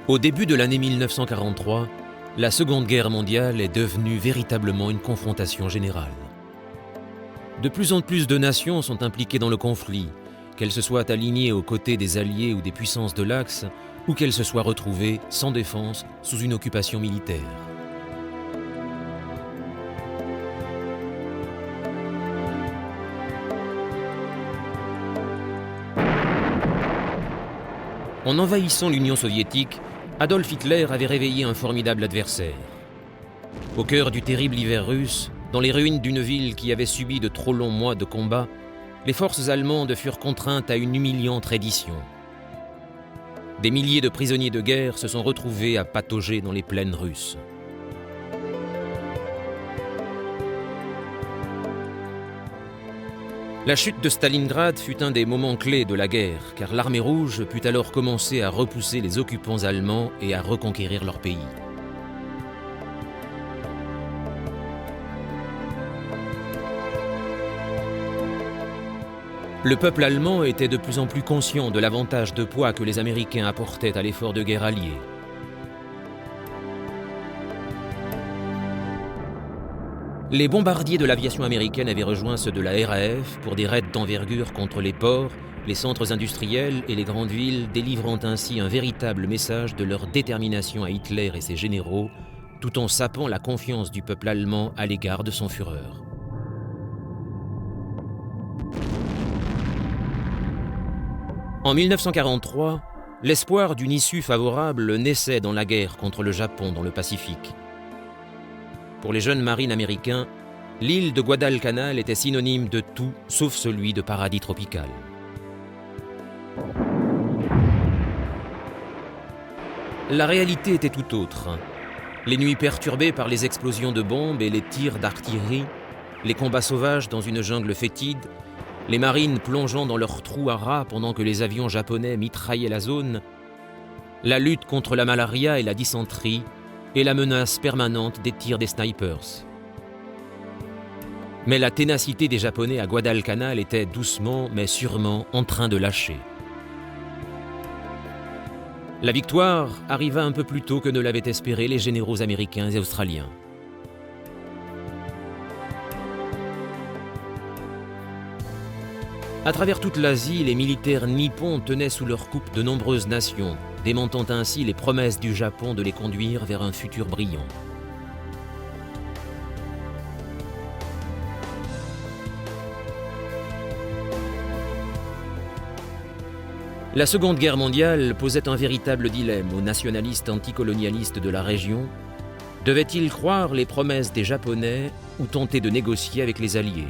Au début de l'année 1943, la Seconde Guerre mondiale est devenue véritablement une confrontation générale. De plus en plus de nations sont impliquées dans le conflit, qu'elles se soient alignées aux côtés des Alliés ou des puissances de l'Axe, ou qu'elles se soient retrouvées sans défense sous une occupation militaire. En envahissant l'Union soviétique, Adolf Hitler avait réveillé un formidable adversaire. Au cœur du terrible hiver russe, dans les ruines d'une ville qui avait subi de trop longs mois de combat, les forces allemandes furent contraintes à une humiliante reddition. Des milliers de prisonniers de guerre se sont retrouvés à patauger dans les plaines russes. La chute de Stalingrad fut un des moments clés de la guerre, car l'armée rouge put alors commencer à repousser les occupants allemands et à reconquérir leur pays. Le peuple allemand était de plus en plus conscient de l'avantage de poids que les Américains apportaient à l'effort de guerre allié. Les bombardiers de l'aviation américaine avaient rejoint ceux de la RAF pour des raids d'envergure contre les ports, les centres industriels et les grandes villes, délivrant ainsi un véritable message de leur détermination à Hitler et ses généraux, tout en sapant la confiance du peuple allemand à l'égard de son Führer. En 1943, l'espoir d'une issue favorable naissait dans la guerre contre le Japon dans le Pacifique. Pour les jeunes marines américains, l'île de Guadalcanal était synonyme de tout sauf celui de paradis tropical. La réalité était tout autre. Les nuits perturbées par les explosions de bombes et les tirs d'artillerie, les combats sauvages dans une jungle fétide, les marines plongeant dans leurs trous à rats pendant que les avions japonais mitraillaient la zone, la lutte contre la malaria et la dysenterie, et la menace permanente des tirs des snipers. Mais la ténacité des Japonais à Guadalcanal était doucement mais sûrement en train de lâcher. La victoire arriva un peu plus tôt que ne l'avaient espéré les généraux américains et australiens. À travers toute l'Asie, les militaires nippons tenaient sous leur coupe de nombreuses nations, démentant ainsi les promesses du Japon de les conduire vers un futur brillant. La Seconde Guerre mondiale posait un véritable dilemme aux nationalistes anticolonialistes de la région. Devaient-ils croire les promesses des Japonais ou tenter de négocier avec les Alliés ?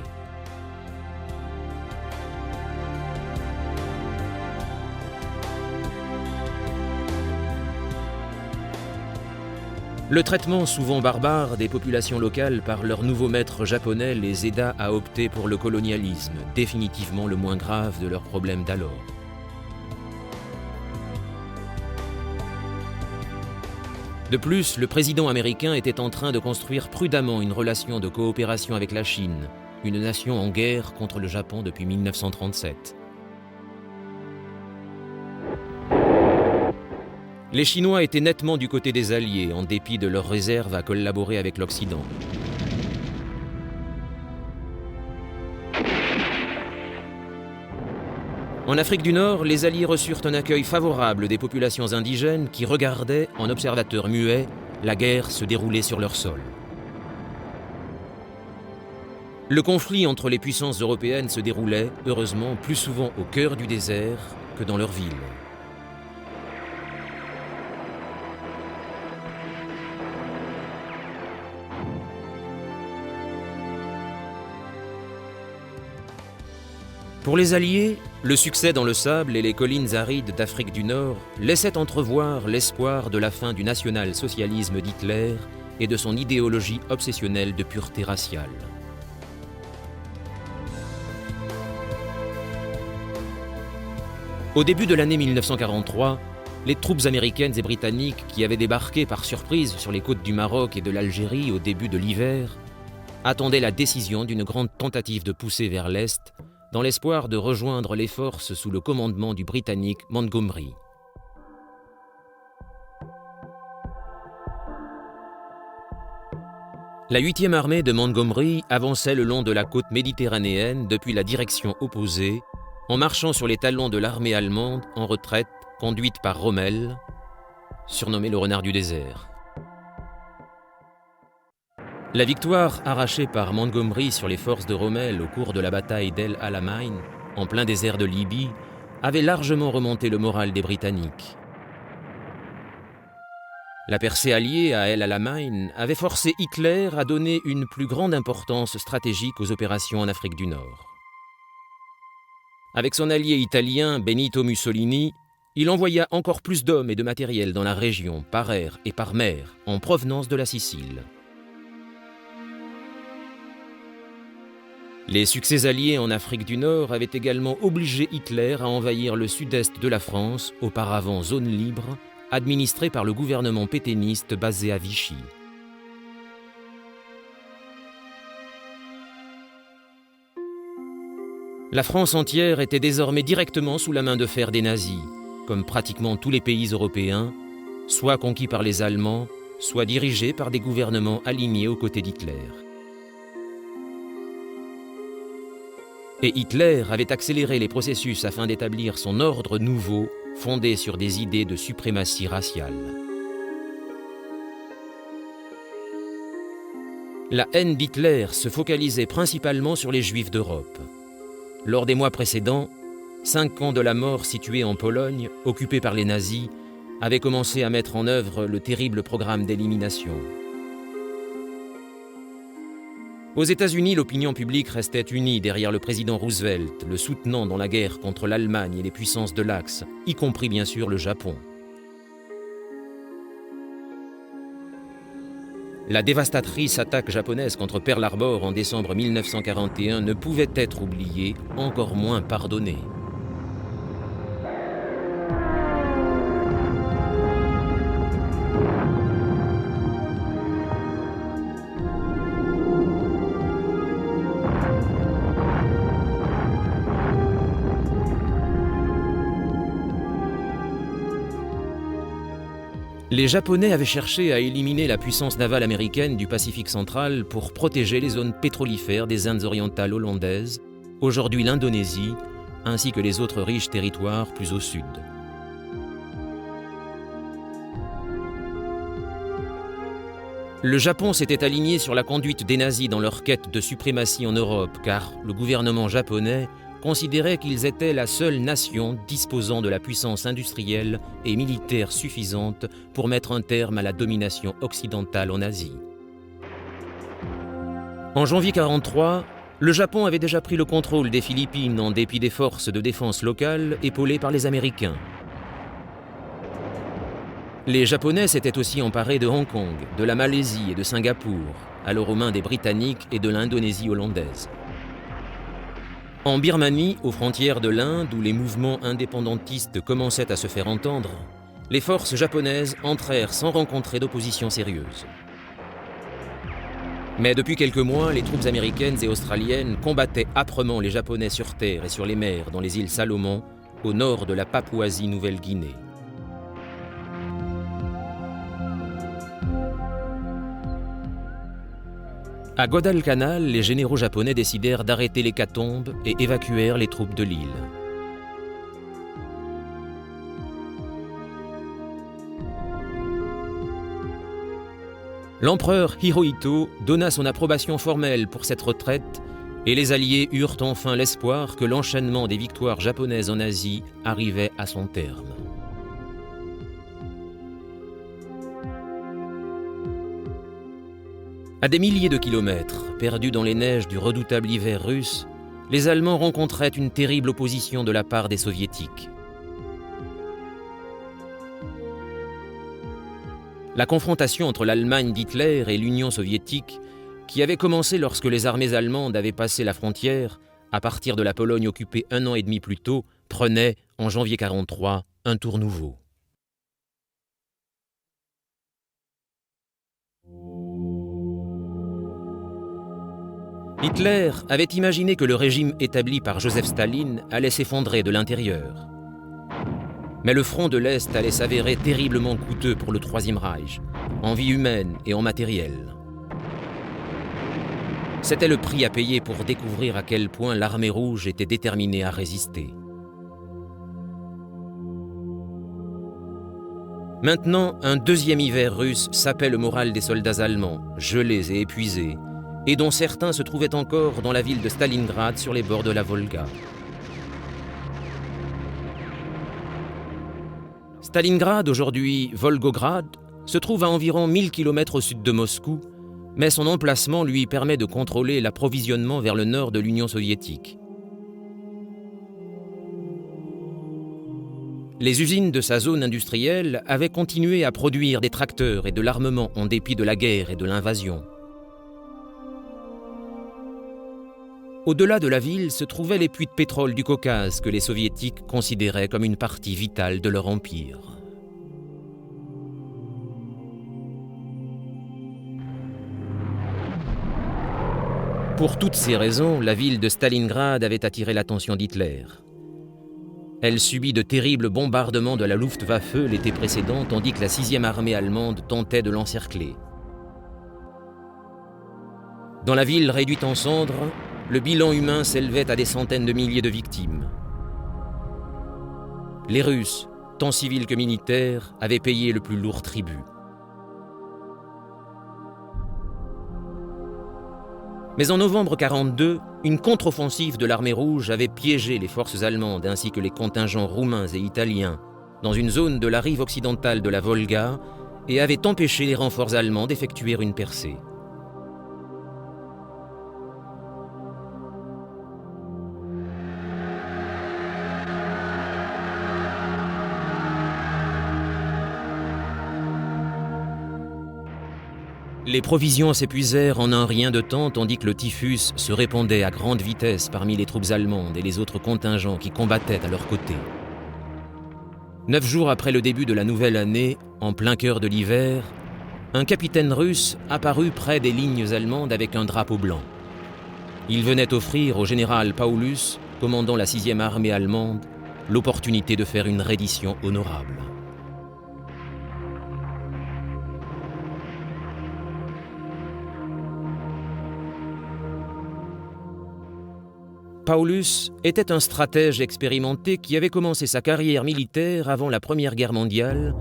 Le traitement souvent barbare des populations locales par leurs nouveaux maîtres japonais les aida à opter pour le colonialisme, définitivement le moins grave de leurs problèmes d'alors. De plus, le président américain était en train de construire prudemment une relation de coopération avec la Chine, une nation en guerre contre le Japon depuis 1937. Les Chinois étaient nettement du côté des Alliés, en dépit de leur réserve à collaborer avec l'Occident. En Afrique du Nord, les Alliés reçurent un accueil favorable des populations indigènes qui regardaient, en observateurs muets, la guerre se dérouler sur leur sol. Le conflit entre les puissances européennes se déroulait, heureusement, plus souvent au cœur du désert que dans leurs villes. Pour les Alliés, le succès dans le sable et les collines arides d'Afrique du Nord laissait entrevoir l'espoir de la fin du national-socialisme d'Hitler et de son idéologie obsessionnelle de pureté raciale. Au début de l'année 1943, les troupes américaines et britanniques qui avaient débarqué par surprise sur les côtes du Maroc et de l'Algérie au début de l'hiver attendaient la décision d'une grande tentative de poussée vers l'Est dans l'espoir de rejoindre les forces sous le commandement du Britannique Montgomery. La 8e armée de Montgomery avançait le long de la côte méditerranéenne depuis la direction opposée, en marchant sur les talons de l'armée allemande en retraite conduite par Rommel, surnommé le renard du désert. La victoire arrachée par Montgomery sur les forces de Rommel au cours de la bataille d'El Alamein, en plein désert de Libye, avait largement remonté le moral des Britanniques. La percée alliée à El Alamein avait forcé Hitler à donner une plus grande importance stratégique aux opérations en Afrique du Nord. Avec son allié italien Benito Mussolini, il envoya encore plus d'hommes et de matériel dans la région par air et par mer en provenance de la Sicile. Les succès alliés en Afrique du Nord avaient également obligé Hitler à envahir le sud-est de la France, auparavant zone libre, administrée par le gouvernement pétainiste basé à Vichy. La France entière était désormais directement sous la main de fer des nazis, comme pratiquement tous les pays européens, soit conquis par les Allemands, soit dirigés par des gouvernements alignés aux côtés d'Hitler. Et Hitler avait accéléré les processus afin d'établir son ordre nouveau, fondé sur des idées de suprématie raciale. La haine d'Hitler se focalisait principalement sur les Juifs d'Europe. Lors des mois précédents, 5 camps de la mort situés en Pologne, occupés par les nazis, avaient commencé à mettre en œuvre le terrible programme d'élimination. Aux États-Unis, l'opinion publique restait unie derrière le président Roosevelt, le soutenant dans la guerre contre l'Allemagne et les puissances de l'Axe, y compris bien sûr le Japon. La dévastatrice attaque japonaise contre Pearl Harbor en décembre 1941 ne pouvait être oubliée, encore moins pardonnée. Les Japonais avaient cherché à éliminer la puissance navale américaine du Pacifique central pour protéger les zones pétrolifères des Indes orientales hollandaises, aujourd'hui l'Indonésie, ainsi que les autres riches territoires plus au sud. Le Japon s'était aligné sur la conduite des nazis dans leur quête de suprématie en Europe, car le gouvernement japonais considérait qu'ils étaient la seule nation disposant de la puissance industrielle et militaire suffisante pour mettre un terme à la domination occidentale en Asie. En janvier 1943, le Japon avait déjà pris le contrôle des Philippines en dépit des forces de défense locales épaulées par les Américains. Les Japonais s'étaient aussi emparés de Hong Kong, de la Malaisie et de Singapour, alors aux mains des Britanniques et de l'Indonésie hollandaise. En Birmanie, aux frontières de l'Inde, où les mouvements indépendantistes commençaient à se faire entendre, les forces japonaises entrèrent sans rencontrer d'opposition sérieuse. Mais depuis quelques mois, les troupes américaines et australiennes combattaient âprement les Japonais sur terre et sur les mers dans les îles Salomon, au nord de la Papouasie-Nouvelle-Guinée. À Guadalcanal, les généraux japonais décidèrent d'arrêter l'hécatombe et évacuèrent les troupes de l'île. L'empereur Hirohito donna son approbation formelle pour cette retraite et les Alliés eurent enfin l'espoir que l'enchaînement des victoires japonaises en Asie arrivait à son terme. À des milliers de kilomètres, perdus dans les neiges du redoutable hiver russe, les Allemands rencontraient une terrible opposition de la part des Soviétiques. La confrontation entre l'Allemagne d'Hitler et l'Union soviétique, qui avait commencé lorsque les armées allemandes avaient passé la frontière, à partir de la Pologne occupée 1 an et demi plus tôt, prenait, en janvier 1943, un tour nouveau. Hitler avait imaginé que le régime établi par Joseph Staline allait s'effondrer de l'intérieur. Mais le front de l'Est allait s'avérer terriblement coûteux pour le Troisième Reich, en vie humaine et en matériel. C'était le prix à payer pour découvrir à quel point l'armée rouge était déterminée à résister. Maintenant, un deuxième hiver russe sapait le moral des soldats allemands, gelés et épuisés, et dont certains se trouvaient encore dans la ville de Stalingrad sur les bords de la Volga. Stalingrad, aujourd'hui Volgograd, se trouve à environ 1000 km au sud de Moscou, mais son emplacement lui permet de contrôler l'approvisionnement vers le nord de l'Union soviétique. Les usines de sa zone industrielle avaient continué à produire des tracteurs et de l'armement en dépit de la guerre et de l'invasion. Au-delà de la ville se trouvaient les puits de pétrole du Caucase que les soviétiques considéraient comme une partie vitale de leur empire. Pour toutes ces raisons, la ville de Stalingrad avait attiré l'attention d'Hitler. Elle subit de terribles bombardements de la Luftwaffe l'été précédent, tandis que la 6e armée allemande tentait de l'encercler. Dans la ville réduite en cendres, le bilan humain s'élevait à des centaines de milliers de victimes. Les Russes, tant civils que militaires, avaient payé le plus lourd tribut. Mais en novembre 1942, une contre-offensive de l'armée rouge avait piégé les forces allemandes ainsi que les contingents roumains et italiens dans une zone de la rive occidentale de la Volga et avait empêché les renforts allemands d'effectuer une percée. Les provisions s'épuisèrent en un rien de temps, tandis que le typhus se répandait à grande vitesse parmi les troupes allemandes et les autres contingents qui combattaient à leur côté. 9 jours après le début de la nouvelle année, en plein cœur de l'hiver, un capitaine russe apparut près des lignes allemandes avec un drapeau blanc. Il venait offrir au général Paulus, commandant la 6e armée allemande, l'opportunité de faire une reddition honorable. Paulus était un stratège expérimenté qui avait commencé sa carrière militaire avant la Première Guerre mondiale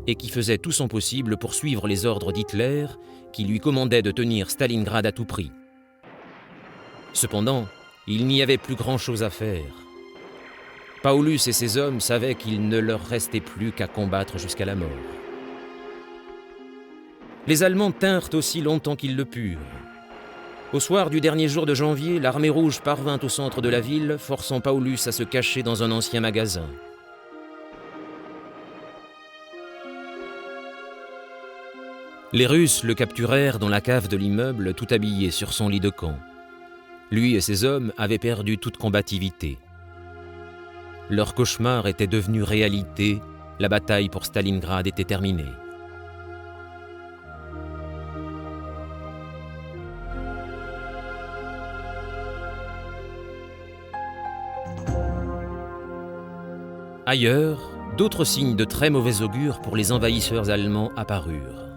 et qui faisait tout son possible pour suivre les ordres d'Hitler, qui lui commandait de tenir Stalingrad à tout prix. Cependant, il n'y avait plus grand-chose à faire. Paulus et ses hommes savaient qu'il ne leur restait plus qu'à combattre jusqu'à la mort. Les Allemands tinrent aussi longtemps qu'ils le purent. Au soir du dernier jour de janvier, l'armée rouge parvint au centre de la ville, forçant Paulus à se cacher dans un ancien magasin. Les Russes le capturèrent dans la cave de l'immeuble, tout habillé sur son lit de camp. Lui et ses hommes avaient perdu toute combativité. Leur cauchemar était devenu réalité, la bataille pour Stalingrad était terminée. Ailleurs, d'autres signes de très mauvais augure pour les envahisseurs allemands apparurent.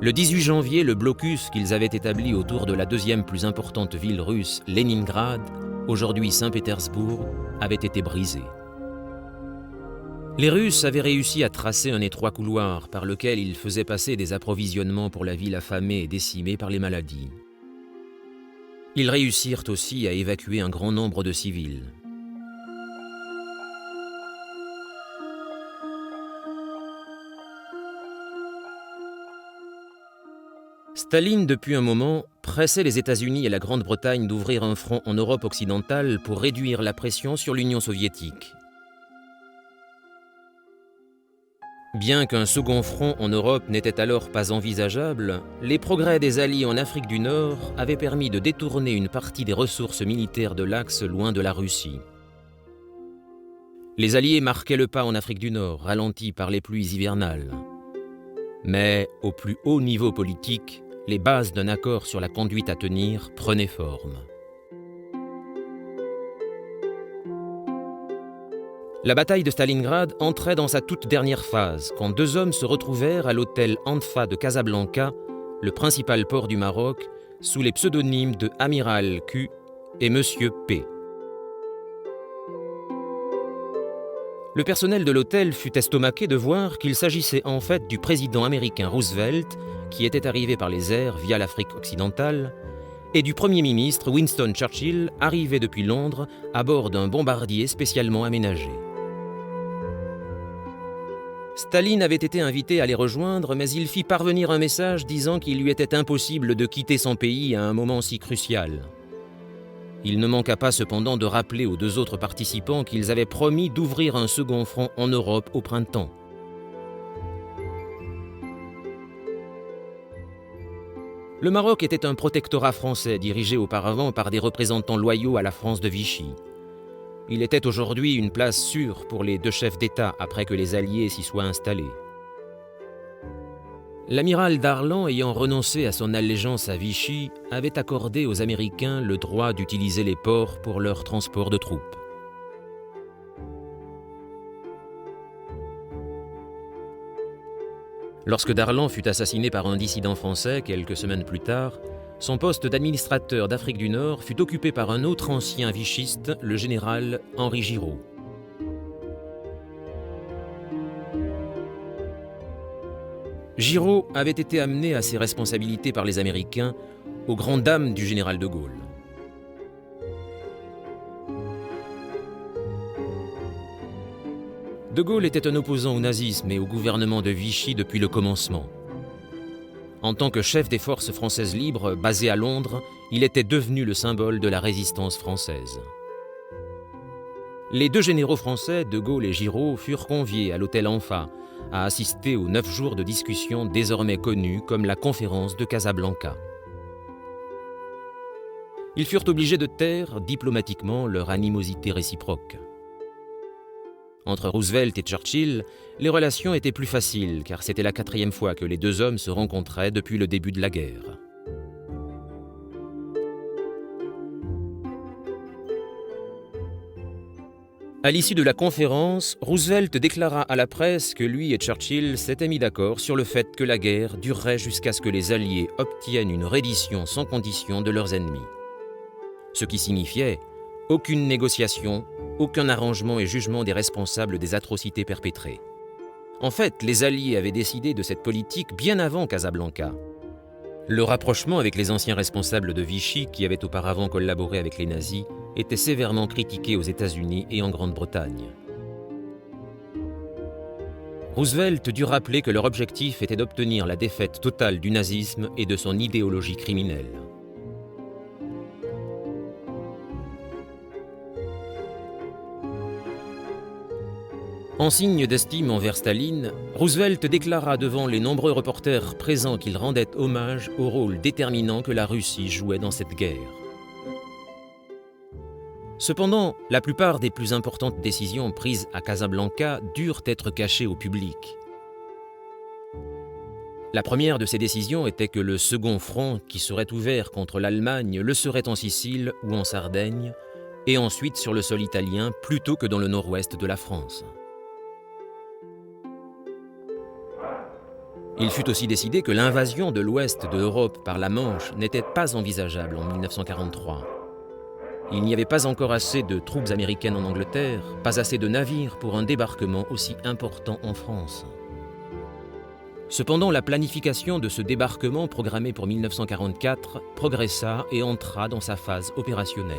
Le 18 janvier, le blocus qu'ils avaient établi autour de la deuxième plus importante ville russe, Leningrad, aujourd'hui Saint-Pétersbourg, avait été brisé. Les Russes avaient réussi à tracer un étroit couloir par lequel ils faisaient passer des approvisionnements pour la ville affamée et décimée par les maladies. Ils réussirent aussi à évacuer un grand nombre de civils. Staline, depuis un moment, pressait les États-Unis et la Grande-Bretagne d'ouvrir un front en Europe occidentale pour réduire la pression sur l'Union soviétique. Bien qu'un second front en Europe n'était alors pas envisageable, les progrès des Alliés en Afrique du Nord avaient permis de détourner une partie des ressources militaires de l'Axe loin de la Russie. Les Alliés marquaient le pas en Afrique du Nord, ralentis par les pluies hivernales. Mais au plus haut niveau politique, les bases d'un accord sur la conduite à tenir prenaient forme. La bataille de Stalingrad entrait dans sa toute dernière phase, quand 2 hommes se retrouvèrent à l'hôtel Anfa de Casablanca, le principal port du Maroc, sous les pseudonymes de Amiral Q et Monsieur P. Le personnel de l'hôtel fut estomaqué de voir qu'il s'agissait en fait du président américain Roosevelt, qui était arrivé par les airs via l'Afrique occidentale, et du Premier ministre Winston Churchill, arrivé depuis Londres à bord d'un bombardier spécialement aménagé. Staline avait été invité à les rejoindre, mais il fit parvenir un message disant qu'il lui était impossible de quitter son pays à un moment si crucial. Il ne manqua pas cependant de rappeler aux deux autres participants qu'ils avaient promis d'ouvrir un second front en Europe au printemps. Le Maroc était un protectorat français dirigé auparavant par des représentants loyaux à la France de Vichy. Il était aujourd'hui une place sûre pour les deux chefs d'État après que les Alliés s'y soient installés. L'amiral Darlan, ayant renoncé à son allégeance à Vichy, avait accordé aux Américains le droit d'utiliser les ports pour leur transport de troupes. Lorsque Darlan fut assassiné par un dissident français quelques semaines plus tard, son poste d'administrateur d'Afrique du Nord fut occupé par un autre ancien vichiste, le général Henri Giraud. Giraud avait été amené à ses responsabilités par les Américains, aux grandes dames du général de Gaulle. De Gaulle était un opposant au nazisme et au gouvernement de Vichy depuis le commencement. En tant que chef des forces françaises libres basées à Londres, il était devenu le symbole de la résistance française. Les deux généraux français, de Gaulle et Giraud, furent conviés à l'hôtel Anfa à assister aux 9 jours de discussion désormais connus comme la conférence de Casablanca. Ils furent obligés de taire diplomatiquement leur animosité réciproque. Entre Roosevelt et Churchill, les relations étaient plus faciles car c'était la 4e fois que les deux hommes se rencontraient depuis le début de la guerre. À l'issue de la conférence, Roosevelt déclara à la presse que lui et Churchill s'étaient mis d'accord sur le fait que la guerre durerait jusqu'à ce que les Alliés obtiennent une reddition sans condition de leurs ennemis. Ce qui signifiait aucune négociation, aucun arrangement et jugement des responsables des atrocités perpétrées. En fait, les Alliés avaient décidé de cette politique bien avant Casablanca. Le rapprochement avec les anciens responsables de Vichy, qui avaient auparavant collaboré avec les nazis, était sévèrement critiqué aux États-Unis et en Grande-Bretagne. Roosevelt dut rappeler que leur objectif était d'obtenir la défaite totale du nazisme et de son idéologie criminelle. En signe d'estime envers Staline, Roosevelt déclara devant les nombreux reporters présents qu'il rendait hommage au rôle déterminant que la Russie jouait dans cette guerre. Cependant, la plupart des plus importantes décisions prises à Casablanca durent être cachées au public. La première de ces décisions était que le second front qui serait ouvert contre l'Allemagne le serait en Sicile ou en Sardaigne, et ensuite sur le sol italien plutôt que dans le nord-ouest de la France. Il fut aussi décidé que l'invasion de l'ouest de l'Europe par la Manche n'était pas envisageable en 1943. Il n'y avait pas encore assez de troupes américaines en Angleterre, pas assez de navires pour un débarquement aussi important en France. Cependant, la planification de ce débarquement programmé pour 1944 progressa et entra dans sa phase opérationnelle.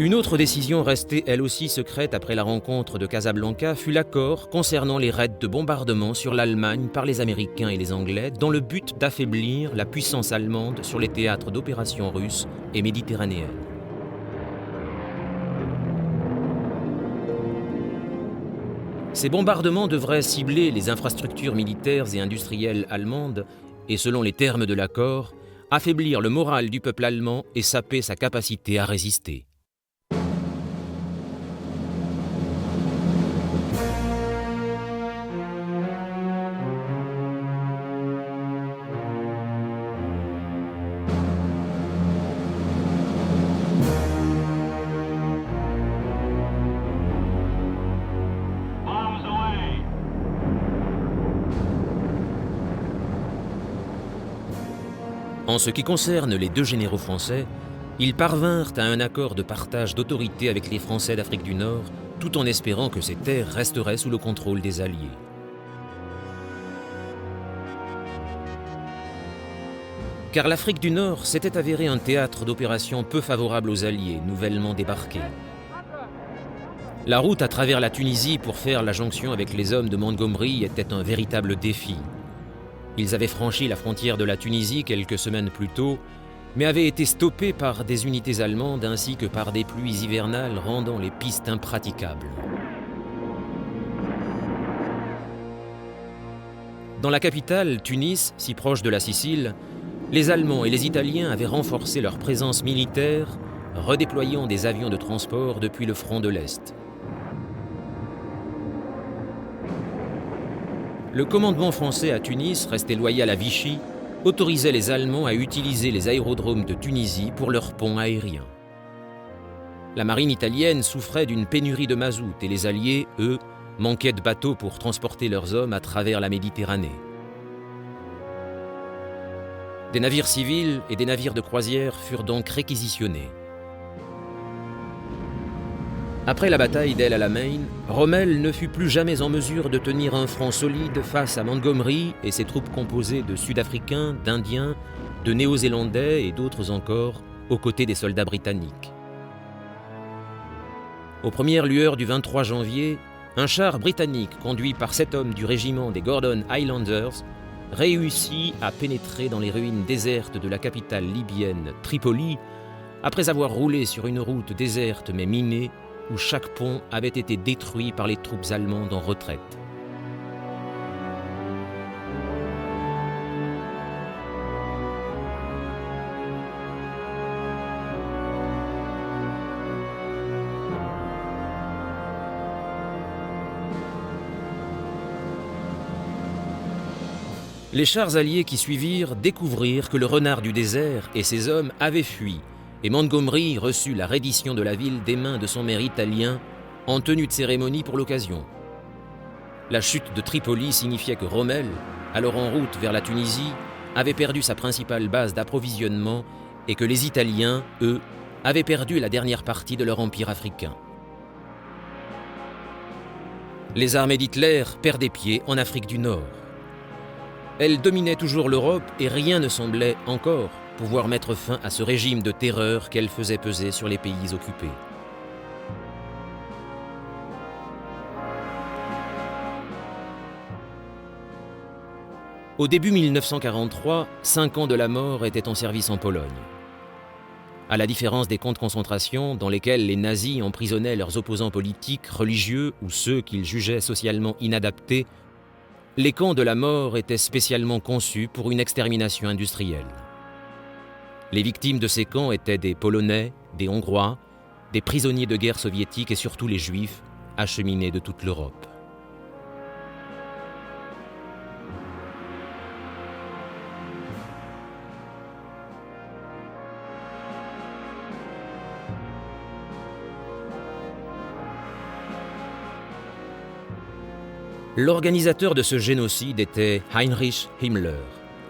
Une autre décision restée elle aussi secrète après la rencontre de Casablanca fut l'accord concernant les raids de bombardement sur l'Allemagne par les Américains et les Anglais dans le but d'affaiblir la puissance allemande sur les théâtres d'opérations russes et méditerranéennes. Ces bombardements devraient cibler les infrastructures militaires et industrielles allemandes et, selon les termes de l'accord, affaiblir le moral du peuple allemand et saper sa capacité à résister. En ce qui concerne les deux généraux français, ils parvinrent à un accord de partage d'autorité avec les Français d'Afrique du Nord, tout en espérant que ces terres resteraient sous le contrôle des Alliés. Car l'Afrique du Nord s'était avérée un théâtre d'opérations peu favorable aux Alliés, nouvellement débarqués. La route à travers la Tunisie pour faire la jonction avec les hommes de Montgomery était un véritable défi. Ils avaient franchi la frontière de la Tunisie quelques semaines plus tôt, mais avaient été stoppés par des unités allemandes ainsi que par des pluies hivernales rendant les pistes impraticables. Dans la capitale, Tunis, si proche de la Sicile, les Allemands et les Italiens avaient renforcé leur présence militaire, redéployant des avions de transport depuis le front de l'Est. Le commandement français à Tunis, resté loyal à Vichy, autorisait les Allemands à utiliser les aérodromes de Tunisie pour leurs ponts aériens. La marine italienne souffrait d'une pénurie de mazout et les Alliés, eux, manquaient de bateaux pour transporter leurs hommes à travers la Méditerranée. Des navires civils et des navires de croisière furent donc réquisitionnés. Après la bataille d'El Alamein, Rommel ne fut plus jamais en mesure de tenir un front solide face à Montgomery et ses troupes composées de Sud-Africains, d'Indiens, de Néo-Zélandais et d'autres encore, aux côtés des soldats britanniques. Aux premières lueurs du 23 janvier, un char britannique conduit par 7 hommes du régiment des Gordon Highlanders réussit à pénétrer dans les ruines désertes de la capitale libyenne, Tripoli, après avoir roulé sur une route déserte mais minée, où chaque pont avait été détruit par les troupes allemandes en retraite. Les chars alliés qui suivirent découvrirent que le renard du désert et ses hommes avaient fui, et Montgomery reçut la reddition de la ville des mains de son maire italien en tenue de cérémonie pour l'occasion. La chute de Tripoli signifiait que Rommel, alors en route vers la Tunisie, avait perdu sa principale base d'approvisionnement et que les Italiens, eux, avaient perdu la dernière partie de leur empire africain. Les armées d'Hitler perdaient pied en Afrique du Nord. Elles dominaient toujours l'Europe et rien ne semblait encore pouvoir mettre fin à ce régime de terreur qu'elles faisaient peser sur les pays occupés. Au début 1943, 5 camps de la mort étaient en service en Pologne. À la différence des camps de concentration dans lesquels les nazis emprisonnaient leurs opposants politiques, religieux ou ceux qu'ils jugeaient socialement inadaptés, les camps de la mort étaient spécialement conçus pour une extermination industrielle. Les victimes de ces camps étaient des Polonais, des Hongrois, des prisonniers de guerre soviétiques et surtout les Juifs, acheminés de toute l'Europe. L'organisateur de ce génocide était Heinrich Himmler,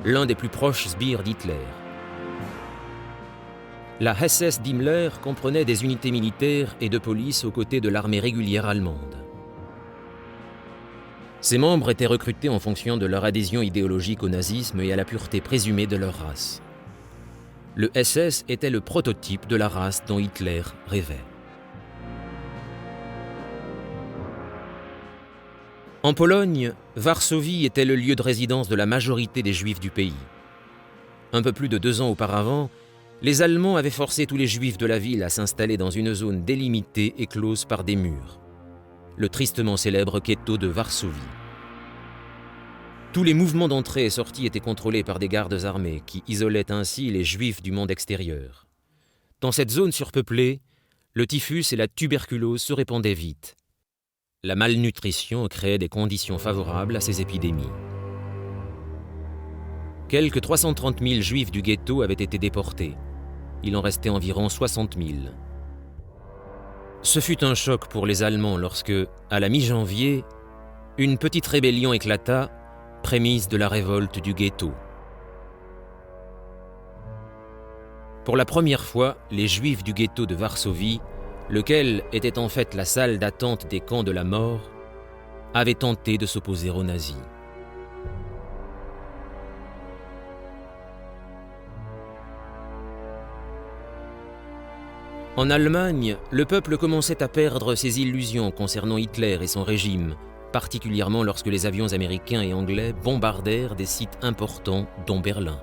l'un des plus proches sbires d'Hitler. La SS d'Himmler comprenait des unités militaires et de police aux côtés de l'armée régulière allemande. Ses membres étaient recrutés en fonction de leur adhésion idéologique au nazisme et à la pureté présumée de leur race. Le SS était le prototype de la race dont Hitler rêvait. En Pologne, Varsovie était le lieu de résidence de la majorité des Juifs du pays. Un peu plus de 2 ans auparavant, les Allemands avaient forcé tous les Juifs de la ville à s'installer dans une zone délimitée et close par des murs, le tristement célèbre ghetto de Varsovie. Tous les mouvements d'entrée et sortie étaient contrôlés par des gardes armés qui isolaient ainsi les Juifs du monde extérieur. Dans cette zone surpeuplée, le typhus et la tuberculose se répandaient vite. La malnutrition créait des conditions favorables à ces épidémies. Quelques 330 000 Juifs du ghetto avaient été déportés. Il en restait environ 60 000. Ce fut un choc pour les Allemands lorsque, à la mi-janvier, une petite rébellion éclata, prémisse de la révolte du ghetto. Pour la première fois, les Juifs du ghetto de Varsovie, lequel était en fait la salle d'attente des camps de la mort, avaient tenté de s'opposer aux nazis. En Allemagne, le peuple commençait à perdre ses illusions concernant Hitler et son régime, particulièrement lorsque les avions américains et anglais bombardèrent des sites importants, dont Berlin.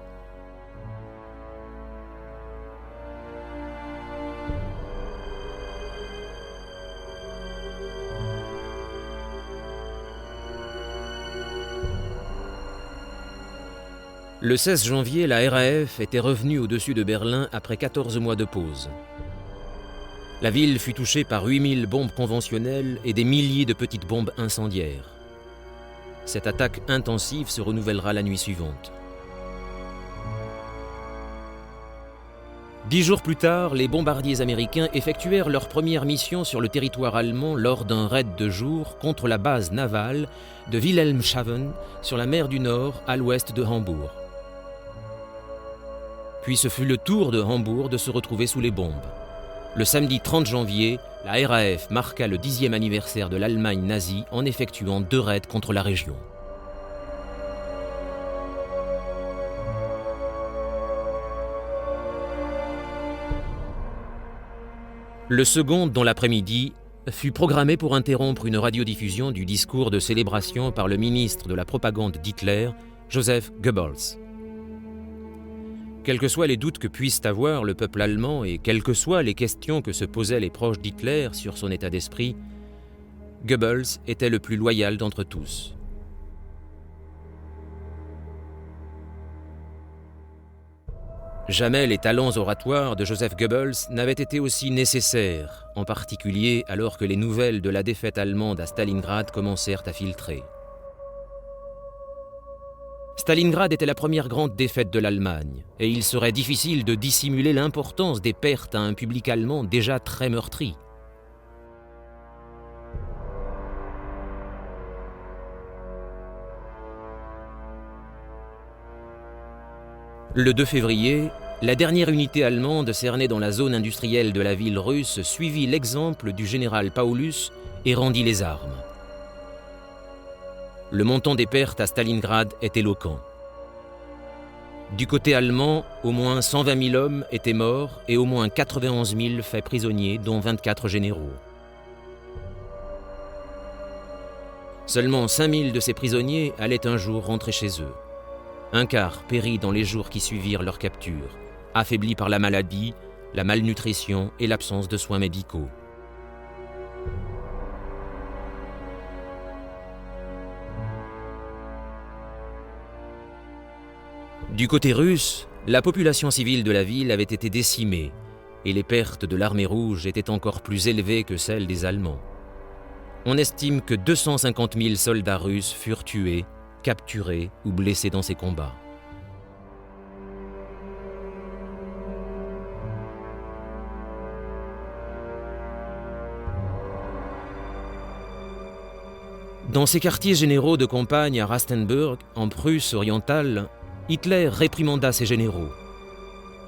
Le 16 janvier, la RAF était revenue au-dessus de Berlin après 14 mois de pause. La ville fut touchée par 8000 bombes conventionnelles et des milliers de petites bombes incendiaires. Cette attaque intensive se renouvellera la nuit suivante. 10 jours plus tard, les bombardiers américains effectuèrent leur première mission sur le territoire allemand lors d'un raid de jour contre la base navale de Wilhelmshaven sur la mer du Nord à l'ouest de Hambourg. Puis ce fut le tour de Hambourg de se retrouver sous les bombes. Le samedi 30 janvier, la RAF marqua le 10e anniversaire de l'Allemagne nazie en effectuant 2 raids contre la région. Le second, dans l'après-midi, fut programmé pour interrompre une radiodiffusion du discours de célébration par le ministre de la propagande d'Hitler, Joseph Goebbels. Quels que soient les doutes que puisse avoir le peuple allemand et quelles que soient les questions que se posaient les proches d'Hitler sur son état d'esprit, Goebbels était le plus loyal d'entre tous. Jamais les talents oratoires de Joseph Goebbels n'avaient été aussi nécessaires, en particulier alors que les nouvelles de la défaite allemande à Stalingrad commencèrent à filtrer. Stalingrad était la première grande défaite de l'Allemagne, et il serait difficile de dissimuler l'importance des pertes à un public allemand déjà très meurtri. Le 2 février, la dernière unité allemande cernée dans la zone industrielle de la ville russe suivit l'exemple du général Paulus et rendit les armes. Le montant des pertes à Stalingrad est éloquent. Du côté allemand, au moins 120 000 hommes étaient morts et au moins 91 000 faits prisonniers, dont 24 généraux. Seulement 5 000 de ces prisonniers allaient un jour rentrer chez eux. Un quart périt dans les jours qui suivirent leur capture, affaiblis par la maladie, la malnutrition et l'absence de soins médicaux. Du côté russe, la population civile de la ville avait été décimée et les pertes de l'armée rouge étaient encore plus élevées que celles des Allemands. On estime que 250 000 soldats russes furent tués, capturés ou blessés dans ces combats. Dans ces quartiers généraux de campagne à Rastenburg, en Prusse orientale, Hitler réprimanda ses généraux.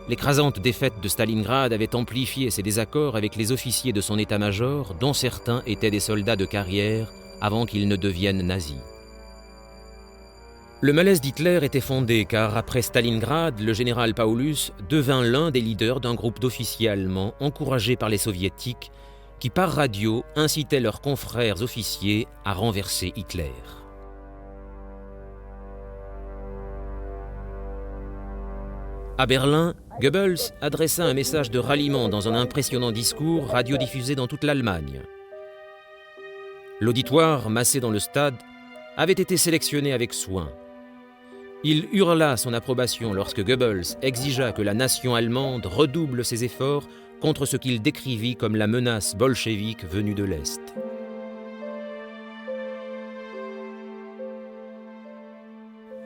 L'écrasante défaite de Stalingrad avait amplifié ses désaccords avec les officiers de son état-major, dont certains étaient des soldats de carrière avant qu'ils ne deviennent nazis. Le malaise d'Hitler était fondé car après Stalingrad, le général Paulus devint l'un des leaders d'un groupe d'officiers allemands encouragés par les soviétiques qui par radio incitaient leurs confrères officiers à renverser Hitler. À Berlin, Goebbels adressa un message de ralliement dans un impressionnant discours radiodiffusé dans toute l'Allemagne. L'auditoire, massé dans le stade, avait été sélectionné avec soin. Il hurla son approbation lorsque Goebbels exigea que la nation allemande redouble ses efforts contre ce qu'il décrivit comme la menace bolchevique venue de l'Est.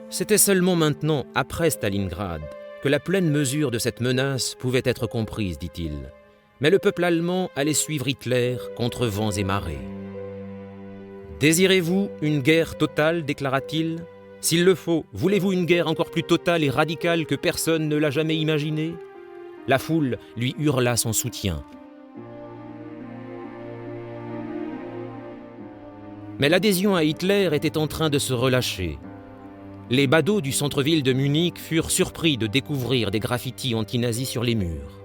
C'était seulement maintenant, après Stalingrad, que la pleine mesure de cette menace pouvait être comprise, dit-il. Mais le peuple allemand allait suivre Hitler contre vents et marées. « Désirez-vous une guerre totale » déclara-t-il. « S'il le faut, voulez-vous une guerre encore plus totale et radicale que personne ne l'a jamais imaginée ? La foule lui hurla son soutien. Mais l'adhésion à Hitler était en train de se relâcher. Les badauds du centre-ville de Munich furent surpris de découvrir des graffitis anti-nazis sur les murs.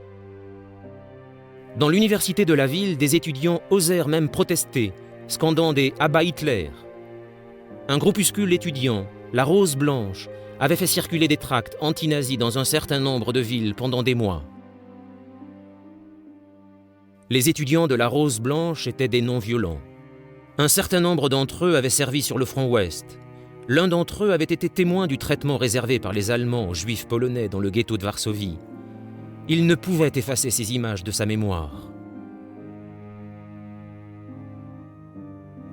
Dans l'université de la ville, des étudiants osèrent même protester, scandant des « Abba Hitler ». Un groupuscule étudiant, la Rose Blanche, avait fait circuler des tracts anti-nazis dans un certain nombre de villes pendant des mois. Les étudiants de la Rose Blanche étaient des non-violents. Un certain nombre d'entre eux avaient servi sur le front ouest. L'un d'entre eux avait été témoin du traitement réservé par les Allemands aux Juifs polonais dans le ghetto de Varsovie. Il ne pouvait effacer ces images de sa mémoire.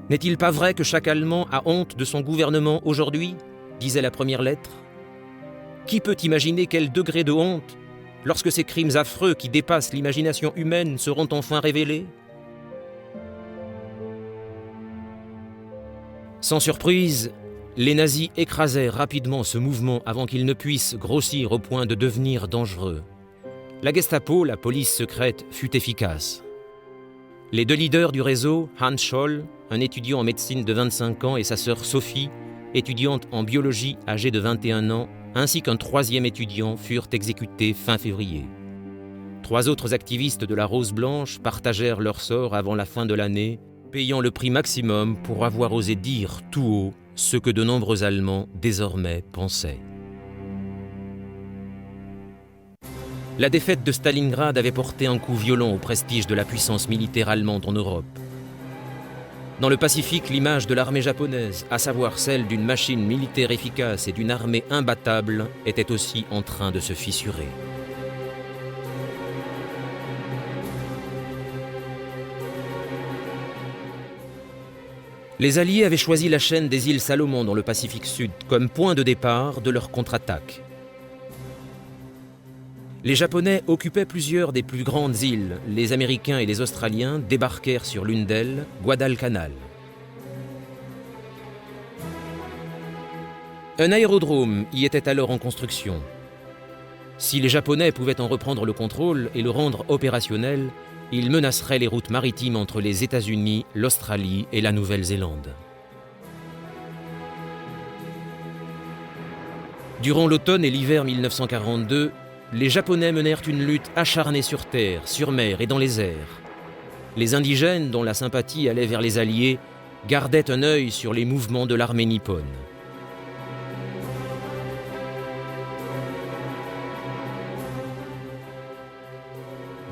N'est-il pas vrai que chaque Allemand a honte de son gouvernement aujourd'hui ? Disait la première lettre. Qui peut imaginer quel degré de honte lorsque ces crimes affreux qui dépassent l'imagination humaine seront enfin révélés ? Sans surprise, les nazis écrasèrent rapidement ce mouvement avant qu'il ne puisse grossir au point de devenir dangereux. La Gestapo, la police secrète, fut efficace. Les deux leaders du réseau, Hans Scholl, un étudiant en médecine de 25 ans, et sa sœur Sophie, étudiante en biologie âgée de 21 ans, ainsi qu'un troisième étudiant, furent exécutés fin février. 3 autres activistes de la Rose Blanche partagèrent leur sort avant la fin de l'année, payant le prix maximum pour avoir osé dire tout haut ce que de nombreux Allemands désormais pensaient. La défaite de Stalingrad avait porté un coup violent au prestige de la puissance militaire allemande en Europe. Dans le Pacifique, l'image de l'armée japonaise, à savoir celle d'une machine militaire efficace et d'une armée imbattable, était aussi en train de se fissurer. Les Alliés avaient choisi la chaîne des îles Salomon dans le Pacifique Sud comme point de départ de leur contre-attaque. Les Japonais occupaient plusieurs des plus grandes îles. Les Américains et les Australiens débarquèrent sur l'une d'elles, Guadalcanal. Un aérodrome y était alors en construction. Si les Japonais pouvaient en reprendre le contrôle et le rendre opérationnel, ils menaceraient les routes maritimes entre les États-Unis, l'Australie et la Nouvelle-Zélande. Durant l'automne et l'hiver 1942, les Japonais menèrent une lutte acharnée sur terre, sur mer et dans les airs. Les indigènes, dont la sympathie allait vers les Alliés, gardaient un œil sur les mouvements de l'armée nippone.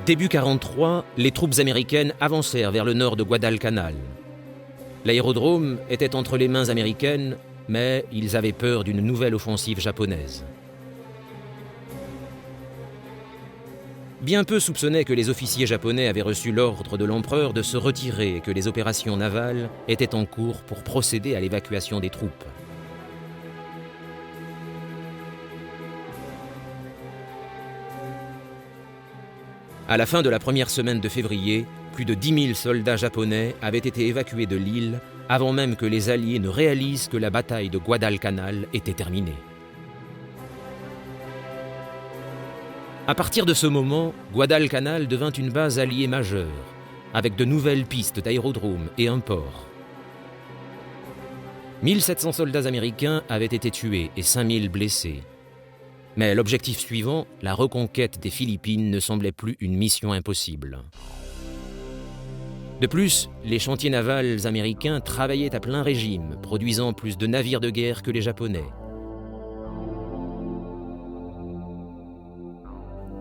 Début 1943, les troupes américaines avancèrent vers le nord de Guadalcanal. L'aérodrome était entre les mains américaines, mais ils avaient peur d'une nouvelle offensive japonaise. Bien peu soupçonnaient que les officiers japonais avaient reçu l'ordre de l'empereur de se retirer et que les opérations navales étaient en cours pour procéder à l'évacuation des troupes. À la fin de la première semaine de février, plus de 10 000 soldats japonais avaient été évacués de l'île avant même que les Alliés ne réalisent que la bataille de Guadalcanal était terminée. À partir de ce moment, Guadalcanal devint une base alliée majeure, avec de nouvelles pistes d'aérodromes et un port. 1700 soldats américains avaient été tués et 5000 blessés. Mais l'objectif suivant, la reconquête des Philippines, ne semblait plus une mission impossible. De plus, les chantiers navals américains travaillaient à plein régime, produisant plus de navires de guerre que les Japonais.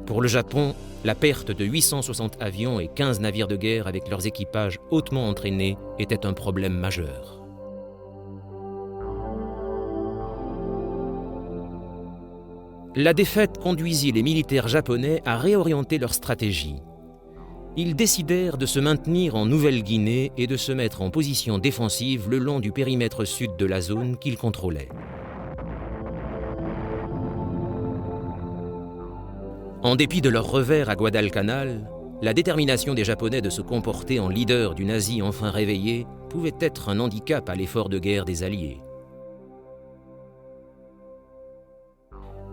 Pour le Japon, la perte de 860 avions et 15 navires de guerre avec leurs équipages hautement entraînés était un problème majeur. La défaite conduisit les militaires japonais à réorienter leur stratégie. Ils décidèrent de se maintenir en Nouvelle-Guinée et de se mettre en position défensive le long du périmètre sud de la zone qu'ils contrôlaient. En dépit de leur revers à Guadalcanal, la détermination des Japonais de se comporter en leader du nazi enfin réveillé pouvait être un handicap à l'effort de guerre des Alliés.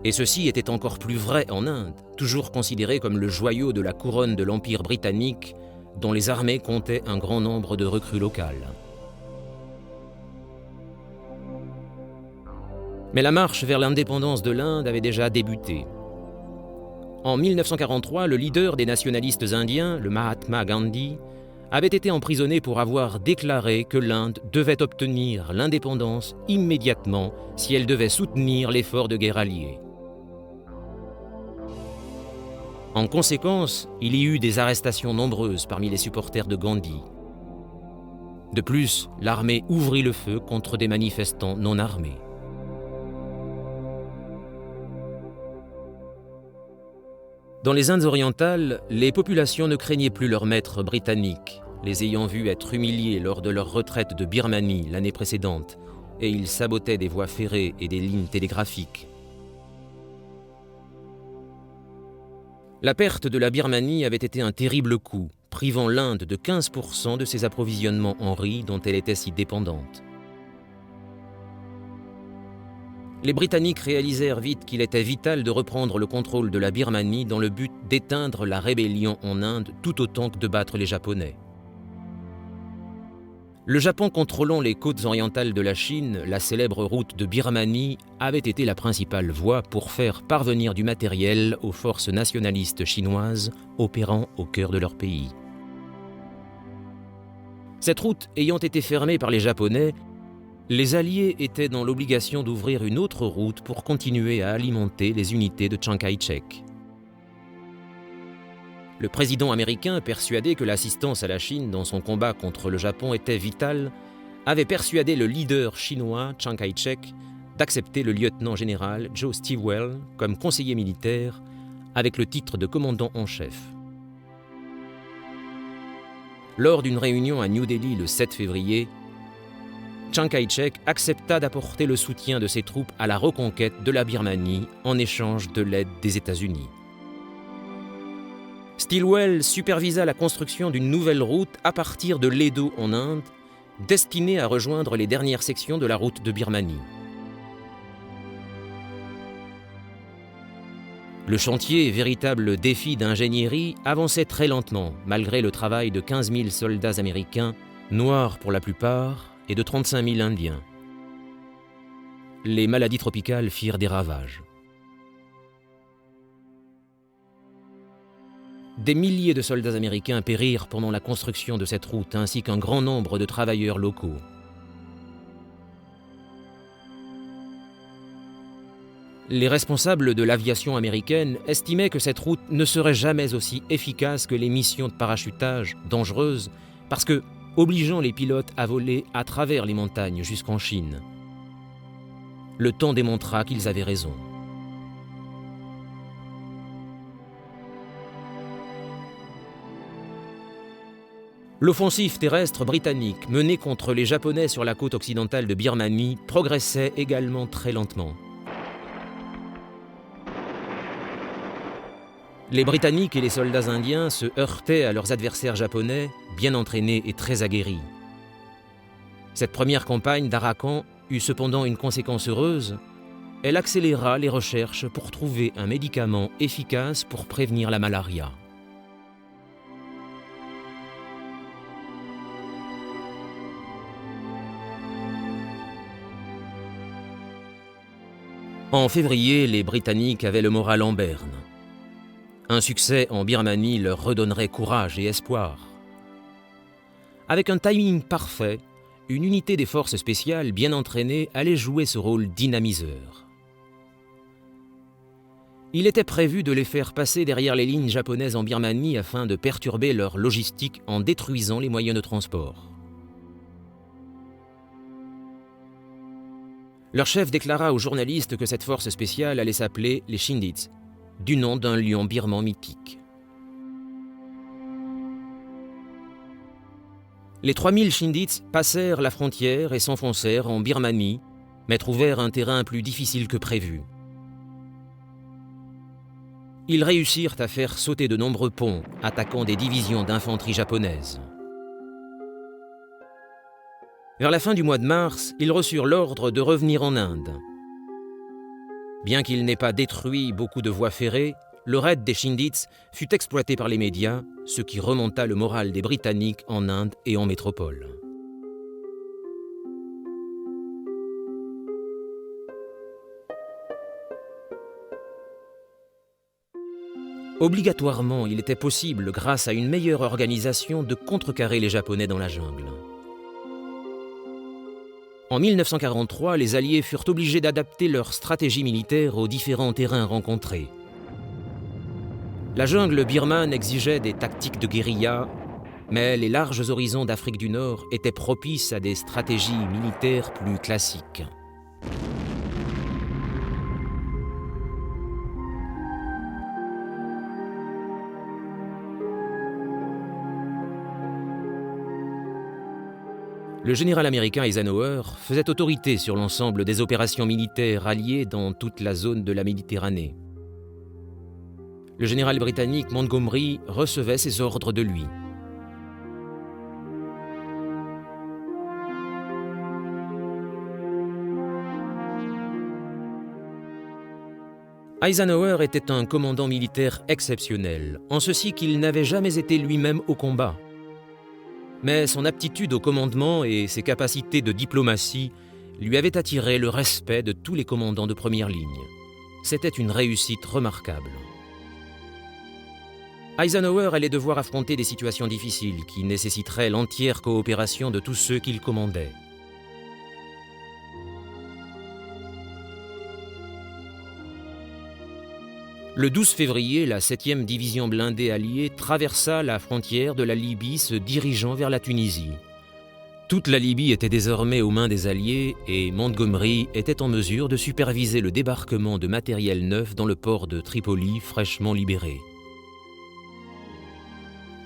Et ceci était encore plus vrai en Inde, toujours considérée comme le joyau de la couronne de l'Empire britannique, dont les armées comptaient un grand nombre de recrues locales. Mais la marche vers l'indépendance de l'Inde avait déjà débuté. En 1943, le leader des nationalistes indiens, le Mahatma Gandhi, avait été emprisonné pour avoir déclaré que l'Inde devait obtenir l'indépendance immédiatement si elle devait soutenir l'effort de guerre allié. En conséquence, il y eut des arrestations nombreuses parmi les supporters de Gandhi. De plus, l'armée ouvrit le feu contre des manifestants non armés. Dans les Indes orientales, les populations ne craignaient plus leurs maîtres britanniques, les ayant vus être humiliés lors de leur retraite de Birmanie l'année précédente, et ils sabotaient des voies ferrées et des lignes télégraphiques. La perte de la Birmanie avait été un terrible coup, privant l'Inde de 15% de ses approvisionnements en riz dont elle était si dépendante. Les Britanniques réalisèrent vite qu'il était vital de reprendre le contrôle de la Birmanie dans le but d'éteindre la rébellion en Inde tout autant que de battre les Japonais. Le Japon contrôlant les côtes orientales de la Chine, la célèbre route de Birmanie avait été la principale voie pour faire parvenir du matériel aux forces nationalistes chinoises opérant au cœur de leur pays. Cette route ayant été fermée par les Japonais, les Alliés étaient dans l'obligation d'ouvrir une autre route pour continuer à alimenter les unités de Chiang Kai-shek. Le président américain, persuadé que l'assistance à la Chine dans son combat contre le Japon était vitale, avait persuadé le leader chinois Chiang Kai-shek d'accepter le lieutenant général Joe Stilwell comme conseiller militaire avec le titre de commandant en chef. Lors d'une réunion à New Delhi le 7 février, Chiang Kai-shek accepta d'apporter le soutien de ses troupes à la reconquête de la Birmanie en échange de l'aide des États-Unis. Stilwell supervisa la construction d'une nouvelle route à partir de l'Edo en Inde, destinée à rejoindre les dernières sections de la route de Birmanie. Le chantier, véritable défi d'ingénierie, avançait très lentement, malgré le travail de 15 000 soldats américains, noirs pour la plupart, et de 35 000 Indiens. Les maladies tropicales firent des ravages. Des milliers de soldats américains périrent pendant la construction de cette route, ainsi qu'un grand nombre de travailleurs locaux. Les responsables de l'aviation américaine estimaient que cette route ne serait jamais aussi efficace que les missions de parachutage, dangereuses, parce que obligeant les pilotes à voler à travers les montagnes jusqu'en Chine. Le temps démontra qu'ils avaient raison. L'offensive terrestre britannique menée contre les Japonais sur la côte occidentale de Birmanie progressait également très lentement. Les Britanniques et les soldats indiens se heurtaient à leurs adversaires japonais, bien entraînés et très aguerris. Cette première campagne d'Arakan eut cependant une conséquence heureuse. Elle accéléra les recherches pour trouver un médicament efficace pour prévenir la malaria. En février, les Britanniques avaient le moral en berne. Un succès en Birmanie leur redonnerait courage et espoir. Avec un timing parfait, une unité des forces spéciales bien entraînée allait jouer ce rôle dynamiseur. Il était prévu de les faire passer derrière les lignes japonaises en Birmanie afin de perturber leur logistique en détruisant les moyens de transport. Leur chef déclara aux journalistes que cette force spéciale allait s'appeler les Shindits, du nom d'un lion birman mythique. Les 3000 Shindits passèrent la frontière et s'enfoncèrent en Birmanie, mais trouvèrent un terrain plus difficile que prévu. Ils réussirent à faire sauter de nombreux ponts, attaquant des divisions d'infanterie japonaises. Vers la fin du mois de mars, ils reçurent l'ordre de revenir en Inde. Bien qu'il n'ait pas détruit beaucoup de voies ferrées, le raid des Chindits fut exploité par les médias, ce qui remonta le moral des Britanniques en Inde et en métropole. Obligatoirement, il était possible, grâce à une meilleure organisation, de contrecarrer les Japonais dans la jungle. En 1943, les Alliés furent obligés d'adapter leur stratégie militaire aux différents terrains rencontrés. La jungle birmane exigeait des tactiques de guérilla, mais les larges horizons d'Afrique du Nord étaient propices à des stratégies militaires plus classiques. Le général américain Eisenhower faisait autorité sur l'ensemble des opérations militaires alliées dans toute la zone de la Méditerranée. Le général britannique Montgomery recevait ses ordres de lui. Eisenhower était un commandant militaire exceptionnel, en ceci qu'il n'avait jamais été lui-même au combat. Mais son aptitude au commandement et ses capacités de diplomatie lui avaient attiré le respect de tous les commandants de première ligne. C'était une réussite remarquable. Eisenhower allait devoir affronter des situations difficiles qui nécessiteraient l'entière coopération de tous ceux qu'il commandait. Le 12 février, la 7e division blindée alliée traversa la frontière de la Libye se dirigeant vers la Tunisie. Toute la Libye était désormais aux mains des Alliés et Montgomery était en mesure de superviser le débarquement de matériel neuf dans le port de Tripoli fraîchement libéré.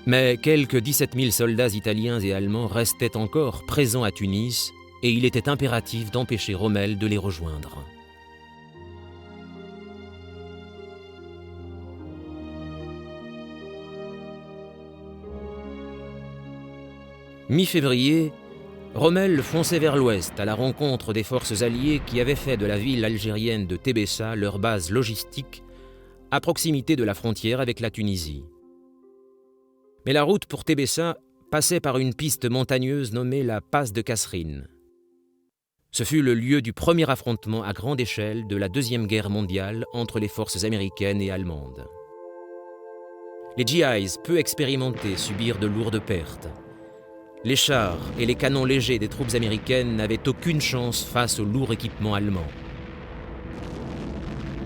Mais quelques 17 000 soldats italiens et allemands restaient encore présents à Tunis et il était impératif d'empêcher Rommel de les rejoindre. Mi-février, Rommel fonçait vers l'ouest à la rencontre des forces alliées qui avaient fait de la ville algérienne de Tébessa leur base logistique à proximité de la frontière avec la Tunisie. Mais la route pour Tébessa passait par une piste montagneuse nommée la passe de Kasserine. Ce fut le lieu du premier affrontement à grande échelle de la Deuxième Guerre mondiale entre les forces américaines et allemandes. Les GIs, peu expérimentés, subirent de lourdes pertes. Les chars et les canons légers des troupes américaines n'avaient aucune chance face au lourd équipement allemand.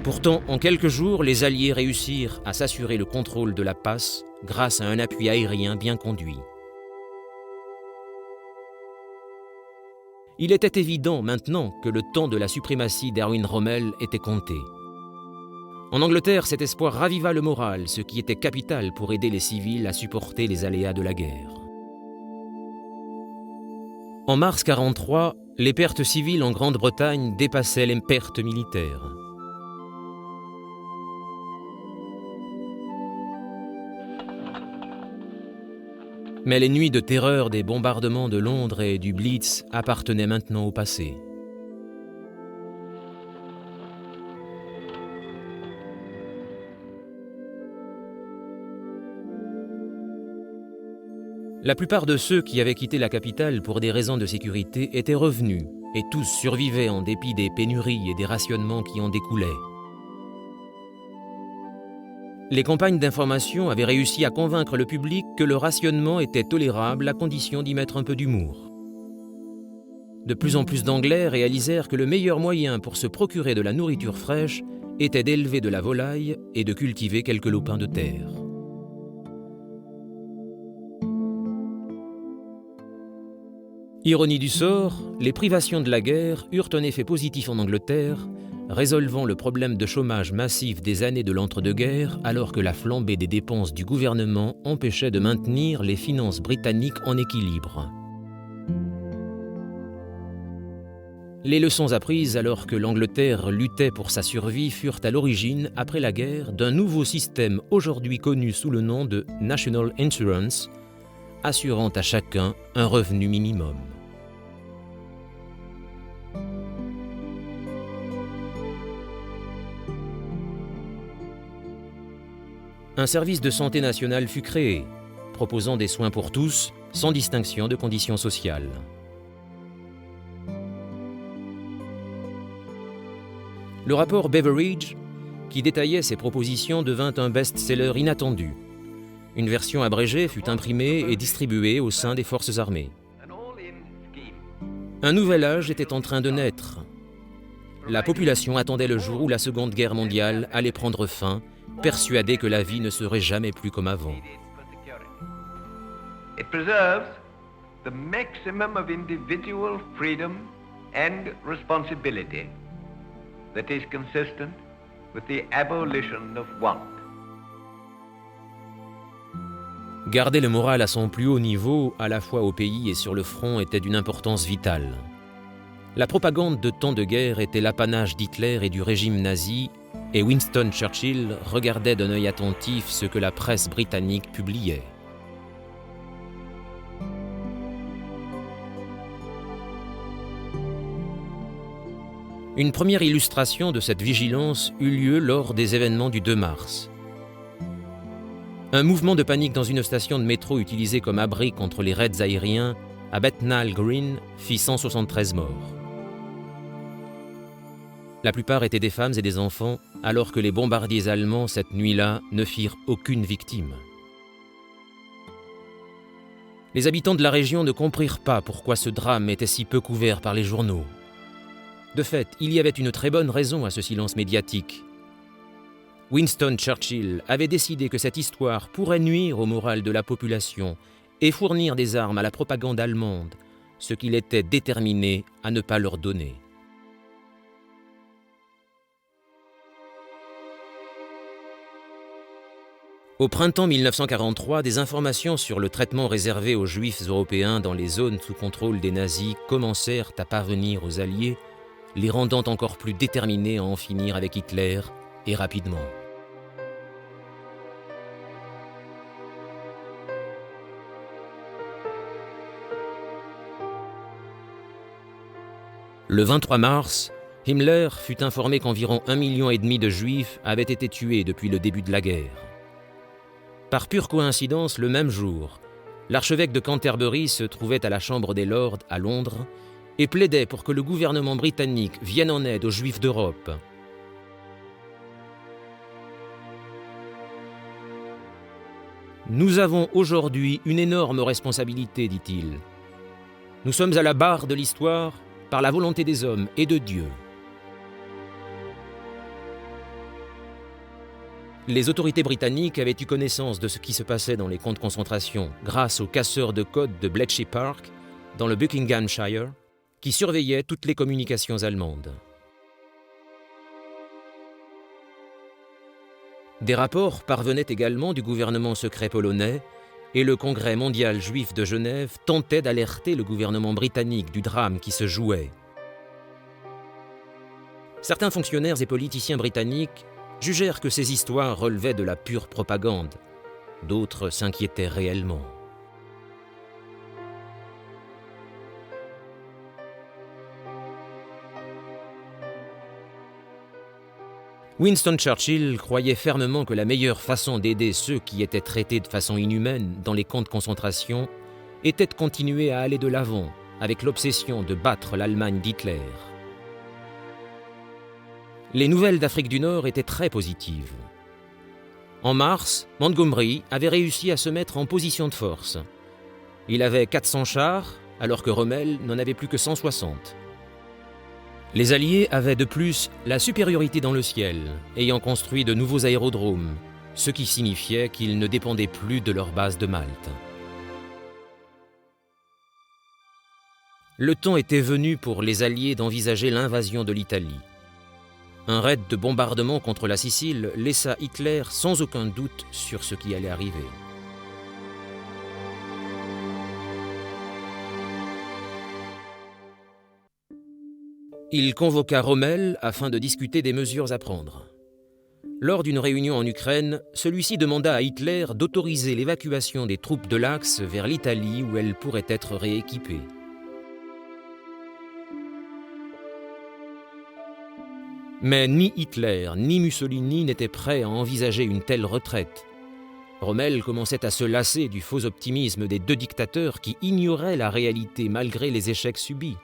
Pourtant, en quelques jours, les Alliés réussirent à s'assurer le contrôle de la passe grâce à un appui aérien bien conduit. Il était évident maintenant que le temps de la suprématie d'Erwin Rommel était compté. En Angleterre, cet espoir raviva le moral, ce qui était capital pour aider les civils à supporter les aléas de la guerre. En mars 1943, les pertes civiles en Grande-Bretagne dépassaient les pertes militaires. Mais les nuits de terreur des bombardements de Londres et du Blitz appartenaient maintenant au passé. La plupart de ceux qui avaient quitté la capitale pour des raisons de sécurité étaient revenus, et tous survivaient en dépit des pénuries et des rationnements qui en découlaient. Les campagnes d'information avaient réussi à convaincre le public que le rationnement était tolérable à condition d'y mettre un peu d'humour. De plus en plus d'Anglais réalisèrent que le meilleur moyen pour se procurer de la nourriture fraîche était d'élever de la volaille et de cultiver quelques lopins de terre. Ironie du sort, les privations de la guerre eurent un effet positif en Angleterre, résolvant le problème de chômage massif des années de l'entre-deux-guerres alors que la flambée des dépenses du gouvernement empêchait de maintenir les finances britanniques en équilibre. Les leçons apprises alors que l'Angleterre luttait pour sa survie furent à l'origine, après la guerre, d'un nouveau système aujourd'hui connu sous le nom de National Insurance, assurant à chacun un revenu minimum. Un service de santé nationale fut créé, proposant des soins pour tous, sans distinction de conditions sociales. Le rapport Beveridge, qui détaillait ces propositions, devint un best-seller inattendu. Une version abrégée fut imprimée et distribuée au sein des forces armées. Un nouvel âge était en train de naître. La population attendait le jour où la Seconde Guerre mondiale allait prendre fin, persuadée que la vie ne serait jamais plus comme avant. It preserves the maximum of individual freedom and responsibility that is consistent with the abolition of want. Garder le moral à son plus haut niveau, à la fois au pays et sur le front, était d'une importance vitale. La propagande de temps de guerre était l'apanage d'Hitler et du régime nazi, et Winston Churchill regardait d'un œil attentif ce que la presse britannique publiait. Une première illustration de cette vigilance eut lieu lors des événements du 2 mars. Un mouvement de panique dans une station de métro utilisée comme abri contre les raids aériens à Bethnal Green fit 173 morts. La plupart étaient des femmes et des enfants, alors que les bombardiers allemands cette nuit-là ne firent aucune victime. Les habitants de la région ne comprirent pas pourquoi ce drame était si peu couvert par les journaux. De fait, il y avait une très bonne raison à ce silence médiatique. Winston Churchill avait décidé que cette histoire pourrait nuire au moral de la population et fournir des armes à la propagande allemande, ce qu'il était déterminé à ne pas leur donner. Au printemps 1943, des informations sur le traitement réservé aux Juifs européens dans les zones sous contrôle des nazis commencèrent à parvenir aux Alliés, les rendant encore plus déterminés à en finir avec Hitler, et rapidement. Le 23 mars, Himmler fut informé qu'environ 1,5 million de Juifs avaient été tués depuis le début de la guerre. Par pure coïncidence, le même jour, l'archevêque de Canterbury se trouvait à la Chambre des Lords à Londres et plaidait pour que le gouvernement britannique vienne en aide aux Juifs d'Europe. « Nous avons aujourd'hui une énorme responsabilité, dit-il. Nous sommes à la barre de l'histoire par la volonté des hommes et de Dieu. » Les autorités britanniques avaient eu connaissance de ce qui se passait dans les camps de concentration grâce aux casseurs de codes de Bletchley Park, dans le Buckinghamshire, qui surveillaient toutes les communications allemandes. Des rapports parvenaient également du gouvernement secret polonais et le Congrès mondial juif de Genève tentait d'alerter le gouvernement britannique du drame qui se jouait. Certains fonctionnaires et politiciens britanniques jugèrent que ces histoires relevaient de la pure propagande. D'autres s'inquiétaient réellement. Winston Churchill croyait fermement que la meilleure façon d'aider ceux qui étaient traités de façon inhumaine dans les camps de concentration était de continuer à aller de l'avant avec l'obsession de battre l'Allemagne d'Hitler. Les nouvelles d'Afrique du Nord étaient très positives. En mars, Montgomery avait réussi à se mettre en position de force. Il avait 400 chars, alors que Rommel n'en avait plus que 160. Les Alliés avaient de plus la supériorité dans le ciel, ayant construit de nouveaux aérodromes, ce qui signifiait qu'ils ne dépendaient plus de leur base de Malte. Le temps était venu pour les Alliés d'envisager l'invasion de l'Italie. Un raid de bombardement contre la Sicile laissa Hitler sans aucun doute sur ce qui allait arriver. Il convoqua Rommel afin de discuter des mesures à prendre. Lors d'une réunion en Ukraine, celui-ci demanda à Hitler d'autoriser l'évacuation des troupes de l'Axe vers l'Italie où elles pourraient être rééquipées. Mais ni Hitler ni Mussolini n'étaient prêts à envisager une telle retraite, Rommel commençait à se lasser du faux optimisme des deux dictateurs qui ignoraient la réalité malgré les échecs subis.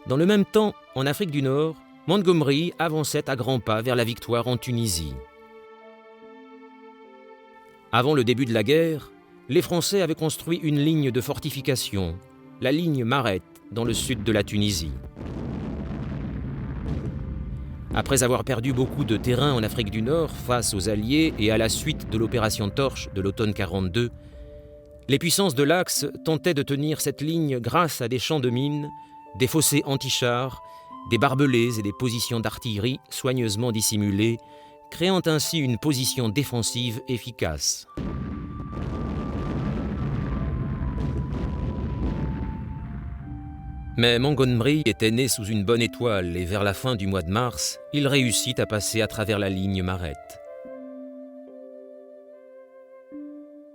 Dans le même temps, en Afrique du Nord, Montgomery avançait à grands pas vers la victoire en Tunisie. Avant le début de la guerre, les Français avaient construit une ligne de fortification, la ligne Mareth, dans le sud de la Tunisie. Après avoir perdu beaucoup de terrain en Afrique du Nord face aux Alliés et à la suite de l'opération Torche de l'automne 42, les puissances de l'Axe tentaient de tenir cette ligne grâce à des champs de mines, des fossés anti-chars, des barbelés et des positions d'artillerie soigneusement dissimulées, créant ainsi une position défensive efficace. Mais Montgomery était né sous une bonne étoile et vers la fin du mois de mars, il réussit à passer à travers la ligne Mareth.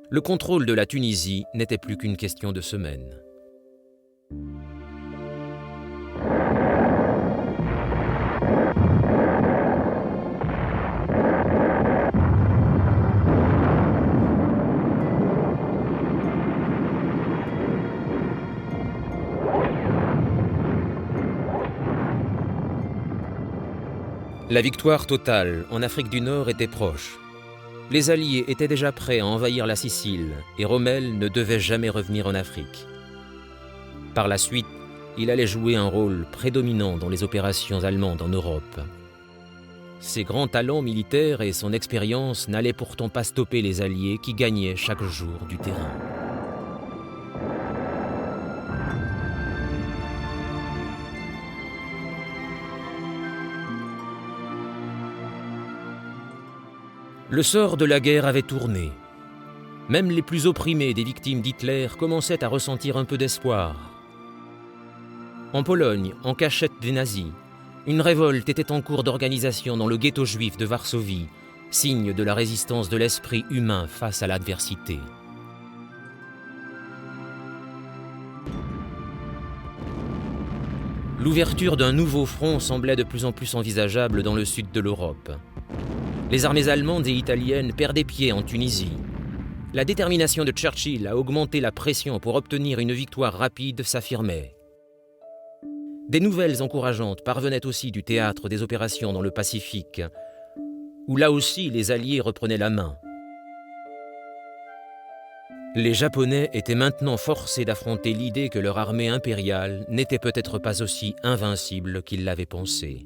Le contrôle de la Tunisie n'était plus qu'une question de semaines. La victoire totale en Afrique du Nord était proche. Les Alliés étaient déjà prêts à envahir la Sicile et Rommel ne devait jamais revenir en Afrique. Par la suite, il allait jouer un rôle prédominant dans les opérations allemandes en Europe. Ses grands talents militaires et son expérience n'allaient pourtant pas stopper les Alliés qui gagnaient chaque jour du terrain. Le sort de la guerre avait tourné. Même les plus opprimés des victimes d'Hitler commençaient à ressentir un peu d'espoir. En Pologne, en cachette des nazis, une révolte était en cours d'organisation dans le ghetto juif de Varsovie, signe de la résistance de l'esprit humain face à l'adversité. L'ouverture d'un nouveau front semblait de plus en plus envisageable dans le sud de l'Europe. Les armées allemandes et italiennes perdaient pied en Tunisie. La détermination de Churchill à augmenter la pression pour obtenir une victoire rapide s'affirmait. Des nouvelles encourageantes parvenaient aussi du théâtre des opérations dans le Pacifique, où là aussi les Alliés reprenaient la main. Les Japonais étaient maintenant forcés d'affronter l'idée que leur armée impériale n'était peut-être pas aussi invincible qu'ils l'avaient pensé.